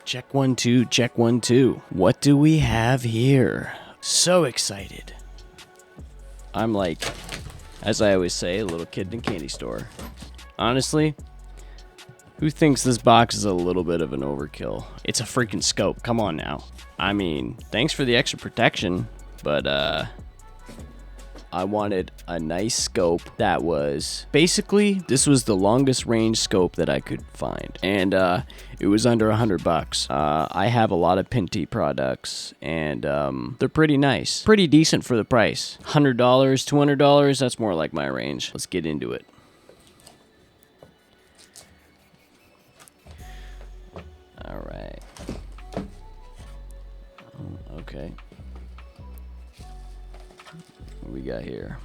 Check 1 2, check 1 2. What do we have here? So excited. I'm like, as I always say, a little kid in a candy store. Honestly, who thinks this box is a little bit of an overkill? It's a freaking scope. Come on now. I mean, thanks for the extra protection, but I wanted a nice scope that was basically, this was the longest range scope that I could find, and it was under $100. I have a lot of Pinty products, and they're pretty nice, pretty decent for the price. $100, $200, that's more like my range. Let's get into it. All right. Okay. What we got here?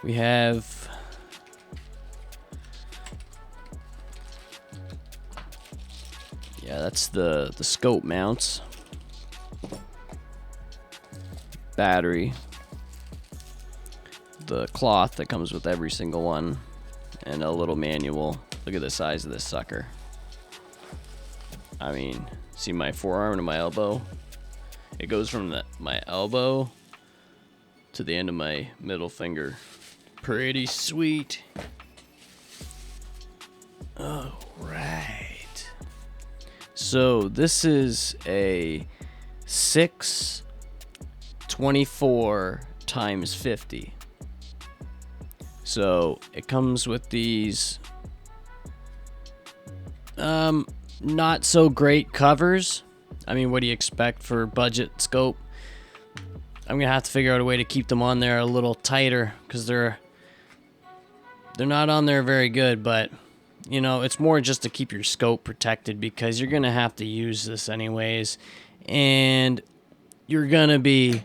We have that's the scope mounts, battery, the cloth that comes with every single one, and a little manual. Look at the size of this sucker. I mean, see my forearm to my elbow? It goes from my elbow to the end of my middle finger. Pretty sweet. All right. So this is a 624 times 50. So it comes with these not so great covers. I mean, what do you expect for budget scope? I'm gonna have to figure out a way to keep them on there a little tighter, because they're not on there very good. But you know, it's more just to keep your scope protected, because you're gonna have to use this anyways, and you're gonna be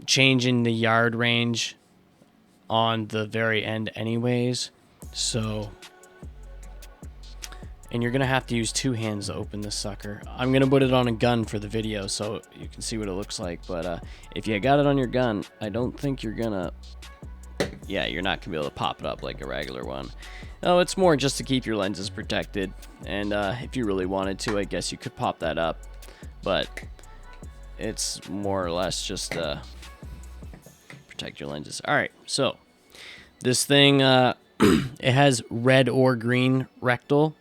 changing the yard range on the very end anyways. So, and you're gonna have to use two hands to open this sucker. I'm gonna put it on a gun for the video so you can see what it looks like, but if you got it on your gun, I don't think you're gonna, you're not gonna be able to pop it up like a regular one. No, it's more just to keep your lenses protected, and if you really wanted to, I guess you could pop that up, but it's more or less just protect your lenses. Alright, so this thing, it has red or green rectal.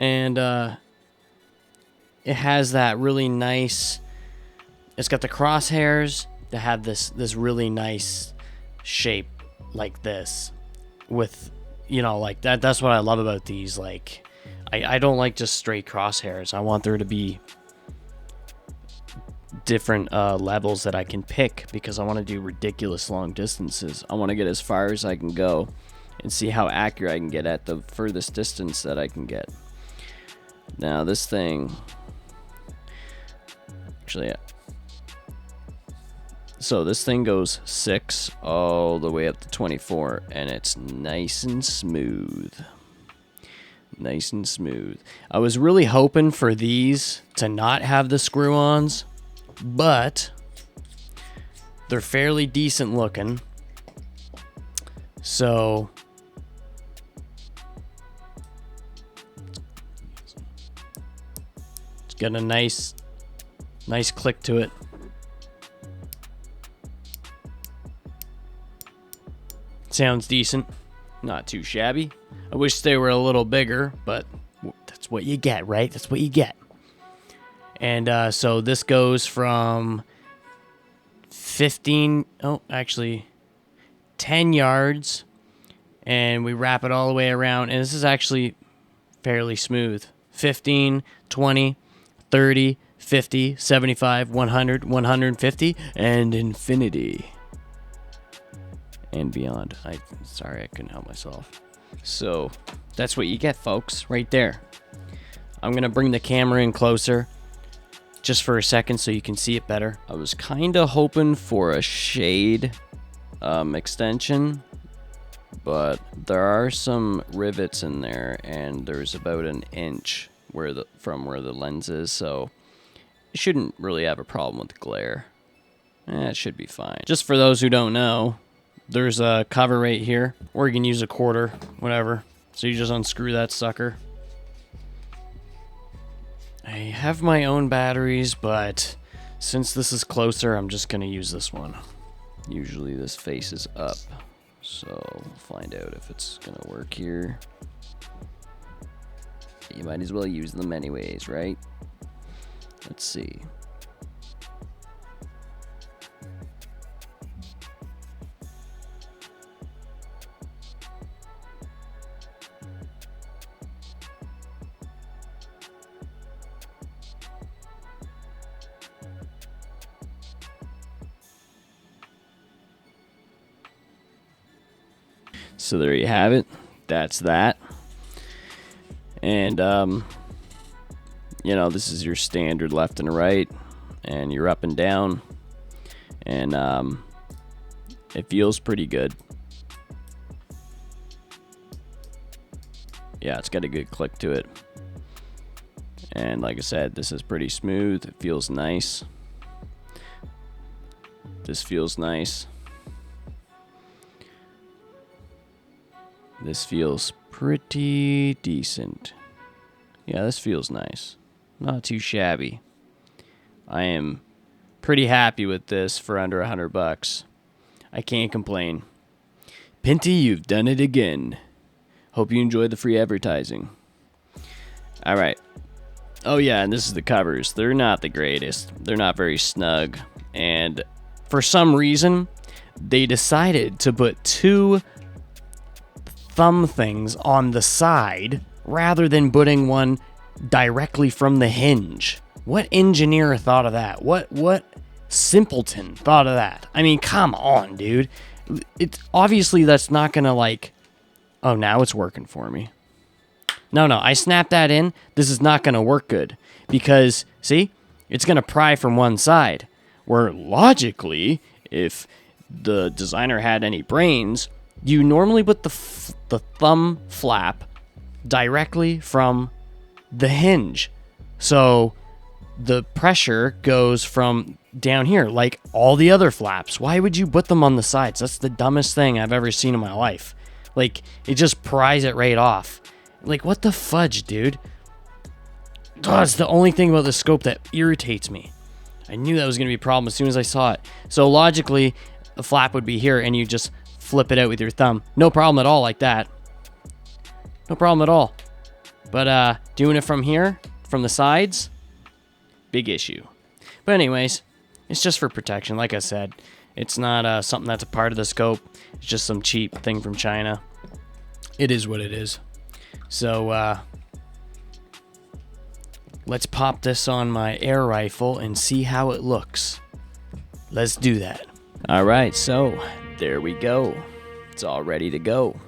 And it has that really nice, it's got the crosshairs that have this really nice shape like this, with, you know, like that's what I love about these. Like, I don't like just straight crosshairs. I want there to be different levels that I can pick, because I want to do ridiculous long distances. I want to get as far as I can go and see how accurate I can get at the furthest distance that I can get. Now this thing, actually, so this thing goes 6 all the way up to 24, and it's nice and smooth. Nice and smooth. I was really hoping for these to not have the screw-ons, but they're fairly decent looking. So got a nice click to it. Sounds decent. Not too shabby. I wish they were a little bigger, but that's what you get, right? That's what you get. And so this goes from 10 yards, and we wrap it all the way around, and this is actually fairly smooth. 15, 20, 30, 50, 75, 100, 150, and infinity. And beyond. Sorry, I couldn't help myself. So, that's what you get, folks, right there. I'm going to bring the camera in closer just for a second so you can see it better. I was kind of hoping for a shade extension, but there are some rivets in there, and there's about an inch from where the lens is, so it shouldn't really have a problem with glare. It should be fine. Just for those who don't know, there's a cover right here, or you can use a quarter, whatever. So you just unscrew that sucker. I have my own batteries, but since this is closer, I'm just gonna use this one. Usually this faces up, so we'll find out if it's gonna work here. You might as well use them anyways, right? Let's see. So there you have it. That's that. And, you know, this is your standard left and right, and you're up and down. And it feels pretty good. Yeah, it's got a good click to it. And like I said, this is pretty smooth. It feels nice. This feels nice. This feels pretty decent. Yeah, this feels nice. Not too shabby. I am pretty happy with this for under $100. I can't complain. Pinty, you've done it again. Hope you enjoyed the free advertising. Alright. Oh yeah, and this is the covers. They're not the greatest. They're not very snug. And for some reason, they decided to put two thumb things on the side rather than putting one directly from the hinge. What engineer thought of that? What simpleton thought of that? I mean, come on, dude. It's obviously that's not gonna like. Oh, now it's working for me. No, I snapped that in. This is not gonna work good because see, it's gonna pry from one side. Where logically, if the designer had any brains, you normally put the thumb flap directly from the hinge. So the pressure goes from down here like all the other flaps. Why would you put them on the sides? That's the dumbest thing I've ever seen in my life. Like, it just pries it right off. Like, what the fudge, dude? God, it's the only thing about the scope that irritates me. I knew that was going to be a problem as soon as I saw it. So logically, the flap would be here and you just flip it out with your thumb. No problem at all like that. No problem at all. But doing it from here, from the sides, big issue. But anyways, it's just for protection. Like I said, it's not something that's a part of the scope. It's just some cheap thing from China. It is what it is. So let's pop this on my air rifle and see how it looks. Let's do that. All right, so there we go. It's all ready to go.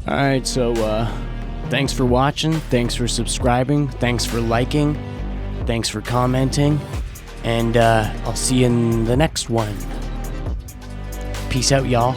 Alright, so thanks for watching, thanks for subscribing, thanks for liking, thanks for commenting, and I'll see you in the next one. Peace out, y'all.